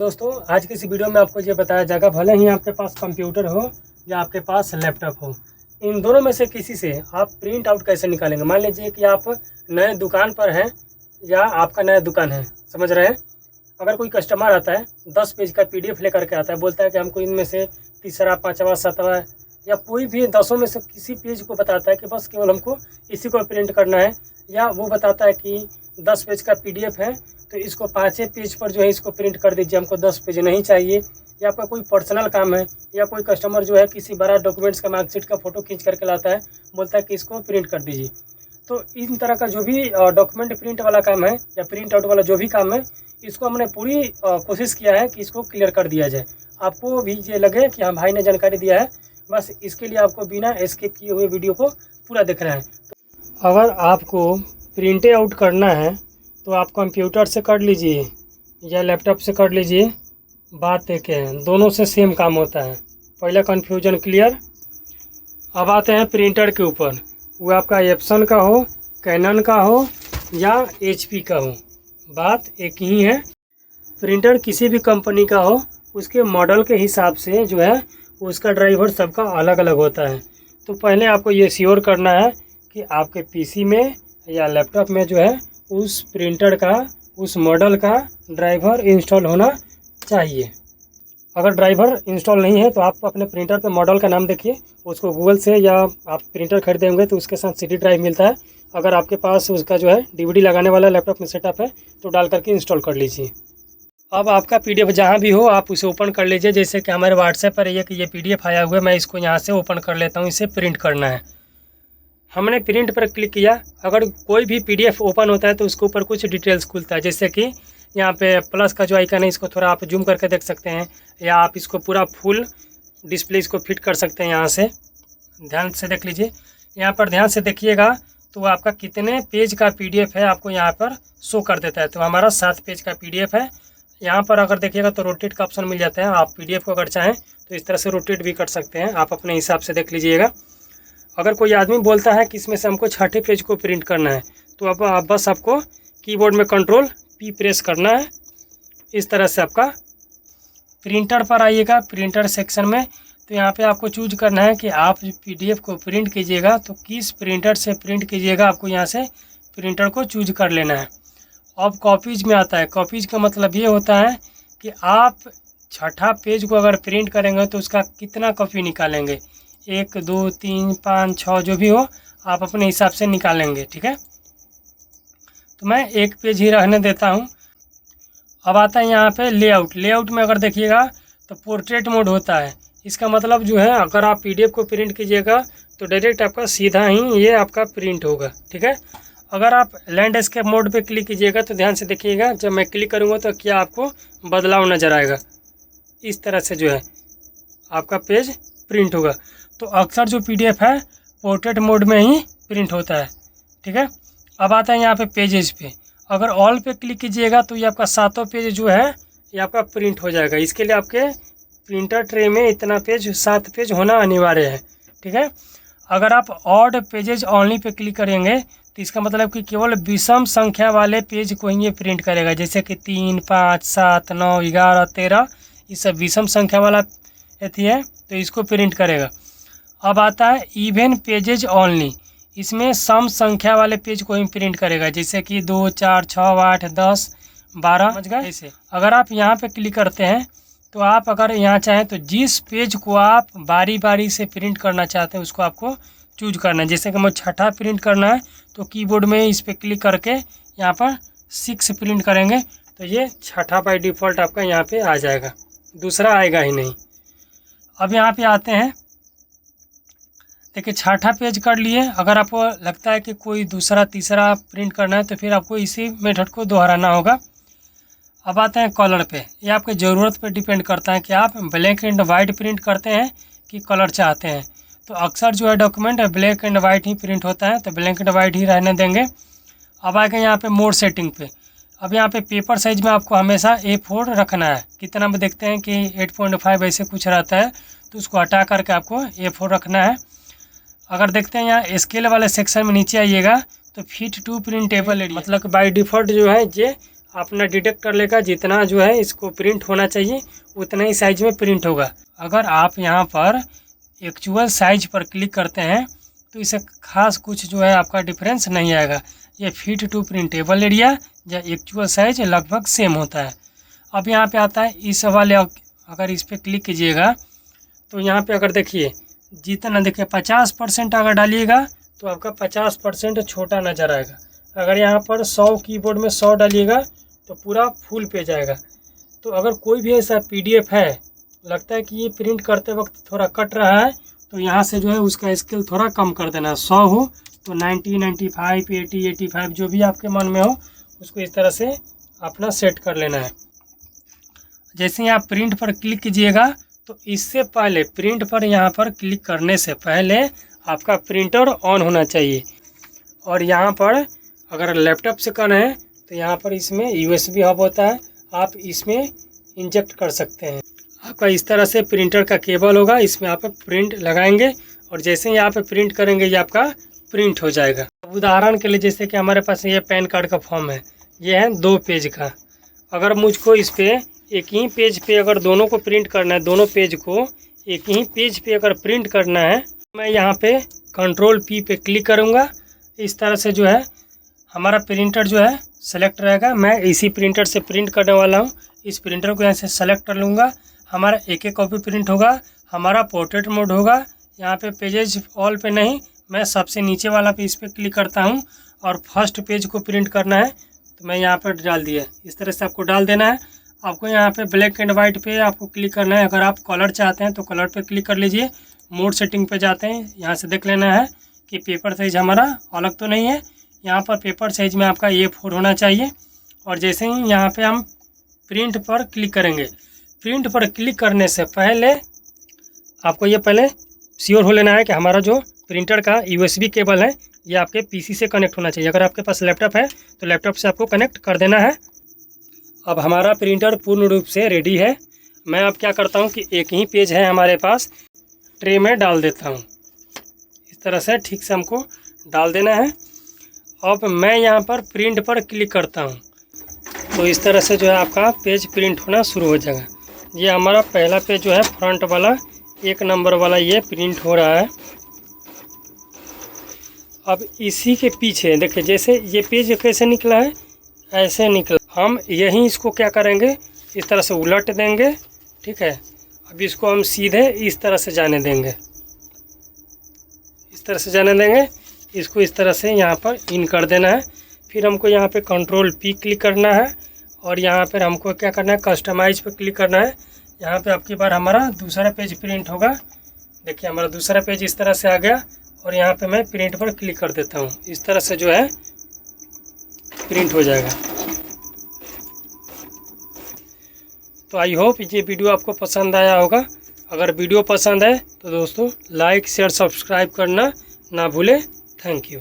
दोस्तों आज की इस वीडियो में आपको ये बताया जाएगा, भले ही आपके पास कंप्यूटर हो या आपके पास लैपटॉप हो, इन दोनों में से किसी से आप प्रिंट आउट कैसे निकालेंगे। मान लीजिए कि आप नए दुकान पर हैं या आपका नया दुकान है, समझ रहे हैं। अगर कोई कस्टमर आता है 10 पेज का PDF लेकर के आता है, बोलता है कि हमको इनमें से तीसरा, पाँचवा, सातवां या कोई भी 10 में से किसी पेज को बताता है कि बस केवल हमको इसी को प्रिंट करना है, या वो बताता है कि 10 पेज का PDF है तो इसको 5 पेज पर जो है इसको प्रिंट कर दीजिए, हमको 10 पेज नहीं चाहिए। या आपका कोई पर्सनल काम है, या कोई कस्टमर जो है किसी बड़ा डॉक्यूमेंट्स का मार्कशीट का फ़ोटो खींच करके लाता है, बोलता है कि इसको प्रिंट कर दीजिए। तो इन तरह का जो भी डॉक्यूमेंट प्रिंट वाला काम है या प्रिंट आउट वाला जो भी काम है, इसको हमने पूरी कोशिश किया है कि इसको क्लियर कर दिया जाए। आपको भी ये लगे कि हाँ भाई ने जानकारी दिया है, बस इसके लिए आपको बिना स्किप किए हुए वीडियो को पूरा देखना है। तो अगर आपको प्रिंट आउट करना है तो आप कंप्यूटर से कर लीजिए या लैपटॉप से कर लीजिए, बात एक है, दोनों से सेम काम होता है। पहला कन्फ्यूजन क्लियर। अब आते हैं प्रिंटर के ऊपर, वो आपका एप्सन का हो, कैनन का हो या HP का हो, बात एक ही है। प्रिंटर किसी भी कंपनी का हो, उसके मॉडल के हिसाब से जो है उसका ड्राइवर सबका अलग अलग होता है। तो पहले आपको ये श्योर करना है कि आपके PC में या लैपटॉप में जो है उस प्रिंटर का, उस मॉडल का ड्राइवर इंस्टॉल होना चाहिए। अगर ड्राइवर इंस्टॉल नहीं है तो आप अपने प्रिंटर पे मॉडल का नाम देखिए, उसको गूगल से, या आप प्रिंटर खरीदे होंगे तो उसके साथ CD ड्राइव मिलता है, अगर आपके पास उसका जो है DVD लगाने वाला लैपटॉप में सेटअप है तो डाल करके इंस्टॉल कर लीजिए। अब आपका PDF जहाँ भी हो आप उसे ओपन कर लीजिए। जैसे कि हमारे WhatsApp पर ये PDF आया हुआ है, मैं इसको यहाँ से ओपन कर लेता हूँ, इसे प्रिंट करना है। हमने प्रिंट पर क्लिक किया। अगर कोई भी PDF ओपन होता है तो उसके ऊपर कुछ डिटेल्स खुलता है, जैसे कि यहाँ पे प्लस का जो आइकन है इसको थोड़ा आप जूम करके देख सकते हैं, या आप इसको पूरा फुल डिस्प्ले इसको फिट कर सकते हैं। यहाँ से ध्यान से देख लीजिए, यहाँ पर ध्यान से देखिएगा तो आपका कितने पेज का PDF है आपको यहाँ पर शो कर देता है। तो हमारा 7 पेज का PDF है। यहाँ पर अगर देखिएगा तो रोटेट का ऑप्शन मिल जाता है। आप PDF को अगर चाहें तो इस तरह से रोटेट भी कर सकते हैं, आप अपने हिसाब से देख लीजिएगा। अगर कोई आदमी बोलता है कि इसमें से हमको 6ठे पेज को प्रिंट करना है तो अब बस आपको कीबोर्ड में Ctrl+P प्रेस करना है। इस तरह से आपका प्रिंटर पर आइएगा, प्रिंटर सेक्शन में, तो यहाँ पे आपको चूज करना है कि आप PDF को प्रिंट कीजिएगा तो किस प्रिंटर से प्रिंट कीजिएगा, आपको यहाँ से प्रिंटर को चूज कर लेना है। अब कॉपीज में आता है। कॉपीज का मतलब ये होता है कि आप 6ठा पेज को अगर प्रिंट करेंगे तो उसका कितना कॉपी निकालेंगे, 1, 2, 3, 5, 6 जो भी हो आप अपने हिसाब से निकालेंगे, ठीक है। तो मैं 1 पेज ही रहने देता हूँ। अब आता है यहाँ पे लेआउट। लेआउट में अगर देखिएगा तो पोर्ट्रेट मोड होता है। इसका मतलब जो है अगर आप PDF को प्रिंट कीजिएगा तो डायरेक्ट आपका सीधा ही ये आपका प्रिंट होगा, ठीक है। अगर आप लैंडस्केप मोड पे क्लिक कीजिएगा तो ध्यान से देखिएगा, जब मैं क्लिक करूँगा तो क्या आपको बदलाव नज़र आएगा। इस तरह से जो है आपका पेज प्रिंट होगा। तो अक्सर जो PDF है पोर्ट्रेट मोड में ही प्रिंट होता है, ठीक है। अब आता है यहाँ पे पेजेस पे। अगर ऑल पे क्लिक कीजिएगा तो ये आपका 7 पेज जो है ये आपका प्रिंट हो जाएगा। इसके लिए आपके प्रिंटर ट्रे में इतना पेज, 7 पेज होना अनिवार्य है, ठीक है। अगर आप ऑड पेजेज ऑनली पे क्लिक करेंगे तो इसका मतलब कि केवल विषम संख्या वाले पेज को ही ये प्रिंट करेगा, जैसे कि 3, 5, 7, 9, 11, 13, ये सब विषम संख्या वाला अथी है तो इसको प्रिंट करेगा। अब आता है इवन पेजेज ऑनली। इसमें सम संख्या वाले पेज को ही प्रिंट करेगा, जैसे कि 2, 4, 6, 8, 10, 12, समझ गए। ऐसे अगर आप यहाँ पे क्लिक करते हैं तो आप अगर यहाँ चाहें तो जिस पेज को आप बारी बारी से प्रिंट करना चाहते हैं उसको आपको चूज करना है। जैसे कि मैं 6ठा प्रिंट करना है तो कीबोर्ड में इस पर क्लिक करके यहाँ पर 6 प्रिंट करेंगे तो ये 6ठा बाई डिफ़ॉल्ट आपका यहाँ पे आ जाएगा, दूसरा आएगा ही नहीं। अब यहाँ पे आते हैं, देखिए 6ठा पेज कर लिए। अगर आपको लगता है कि कोई दूसरा, तीसरा प्रिंट करना है तो फिर आपको इसी मेथड को दोहराना होगा। अब आते हैं कलर पे। ये आपके ज़रूरत पे डिपेंड करता है कि आप ब्लैक एंड वाइट प्रिंट करते हैं कि कलर चाहते हैं। तो अक्सर जो है document black and white he print होता है, तो ब्लैक एंड वाइट ही रहने देंगे। अब आएगा यहाँ पे मोड सेटिंग पे। अब यहाँ पे पेपर साइज में आपको हमेशा A4 रखना है। कितना में देखते हैं कि 8.5 ऐसे कुछ रहता है, तो उसको हटा करके आपको A4 रखना है। अगर देखते हैं यहाँ स्केल वाले सेक्शन में नीचे आइएगा तो फिट टू प्रिंटेबल एरिया, मतलब बाय डिफ़ॉल्ट जो है ये अपना डिटेक्ट कर लेगा, जितना जो है इसको प्रिंट होना चाहिए उतना ही साइज में प्रिंट होगा। अगर आप यहाँ पर एक्चुअल साइज पर क्लिक करते हैं तो इसे खास कुछ जो है आपका डिफरेंस नहीं आएगा। ये फिट टू प्रिंटेबल एरिया या एक्चुअल साइज लगभग सेम होता है। अब यहाँ पे आता है इस वाले, अगर इस पर क्लिक कीजिएगा तो यहाँ पे अगर देखिए जितना देखिए 50% अगर डालिएगा तो आपका 50% छोटा नज़र आएगा। अगर यहाँ पर 100 कीबोर्ड में 100 डालिएगा तो पूरा फुल पेज आएगा। तो अगर कोई भी ऐसा PDF है लगता है कि ये प्रिंट करते वक्त थोड़ा कट रहा है तो यहाँ से जो है उसका स्केल थोड़ा कम कर देना। 100 हो तो 90, 95, 80, 85 जो भी आपके मन में हो उसको इस तरह से अपना सेट कर लेना है। जैसे ही आप प्रिंट पर क्लिक कीजिएगा तो इससे पहले प्रिंट पर यहाँ पर क्लिक करने से पहले आपका प्रिंटर ऑन होना चाहिए। और यहाँ पर अगर लैपटॉप से करना है तो यहाँ पर इसमें USB हब होता है, आप इसमें इंजेक्ट कर सकते हैं। आपका इस तरह से प्रिंटर का केबल होगा, इसमें आप प्रिंट लगाएंगे और जैसे ही आप प्रिंट करेंगे ये आपका प्रिंट हो जाएगा। उदाहरण के लिए जैसे कि हमारे पास ये पैन कार्ड का फॉर्म है, ये है 2 पेज का। अगर मुझको इस पर एक ही पेज पे अगर दोनों को प्रिंट करना है, दोनों पेज को एक ही पेज पे अगर प्रिंट करना है, मैं यहाँ पे Ctrl P पे क्लिक करूँगा। इस तरह से जो है हमारा प्रिंटर जो है सेलेक्ट रहेगा। मैं इसी प्रिंटर से प्रिंट करने वाला हूँ। इस प्रिंटर को यहाँ से सेलेक्ट कर लूँगा। हमारा एक कॉपी प्रिंट होगा। हमारा पोर्ट्रेट मोड होगा। यहाँ पे पेजेज ऑल पे नहीं, मैं सबसे नीचे वाला पे इस पर क्लिक करता हूँ और फर्स्ट पेज को प्रिंट करना है तो मैं यहाँ पर डाल दिया। इस तरह से आपको डाल देना है। आपको यहाँ पे ब्लैक एंड वाइट पे आपको क्लिक करना है। अगर आप कलर चाहते हैं तो कलर पे क्लिक कर लीजिए। मोड सेटिंग पे जाते हैं, यहाँ से देख लेना है कि पेपर साइज हमारा अलग तो नहीं है। यहाँ पर पेपर साइज में आपका A4 होना चाहिए। और जैसे ही यहाँ पे हम प्रिंट पर क्लिक करेंगे, प्रिंट पर क्लिक करने से पहले आपको ये पहले श्योर हो लेना है कि हमारा जो प्रिंटर का USB केबल है ये आपके PC से कनेक्ट होना चाहिए। अगर आपके पास लैपटॉप है तो लैपटॉप से आपको कनेक्ट कर देना है। अब हमारा प्रिंटर पूर्ण रूप से रेडी है। मैं अब क्या करता हूँ कि एक ही पेज है हमारे पास, ट्रे में डाल देता हूँ। इस तरह से ठीक से हमको डाल देना है। अब मैं यहाँ पर प्रिंट पर क्लिक करता हूँ तो इस तरह से जो है आपका पेज प्रिंट होना शुरू हो जाएगा। ये हमारा पहला पेज जो है फ्रंट वाला 1 नंबर वाला ये प्रिंट हो रहा है। अब इसी के पीछे देखिए जैसे ये पेज कैसे निकला है, ऐसे निकला। हम यहीं इसको क्या करेंगे, इस तरह से उलट देंगे। ठीक है, अब इसको हम सीधे इस तरह से जाने देंगे, इस तरह से जाने देंगे। इसको इस तरह से यहाँ पर इन कर देना है। फिर हमको यहाँ पे Ctrl P क्लिक करना है और यहाँ पर हमको क्या करना है, कस्टमाइज पे क्लिक करना है। यहाँ पे आपकी बार हमारा दूसरा पेज प्रिंट होगा। देखिए हमारा दूसरा पेज इस तरह से आ गया और यहाँ पे मैं प्रिंट पर क्लिक कर देता हूँ। इस तरह से जो है प्रिंट हो जाएगा। तो आई होप ये वीडियो आपको पसंद आया होगा। अगर वीडियो पसंद है तो दोस्तों लाइक शेयर सब्सक्राइब करना ना भूलें। Thank you.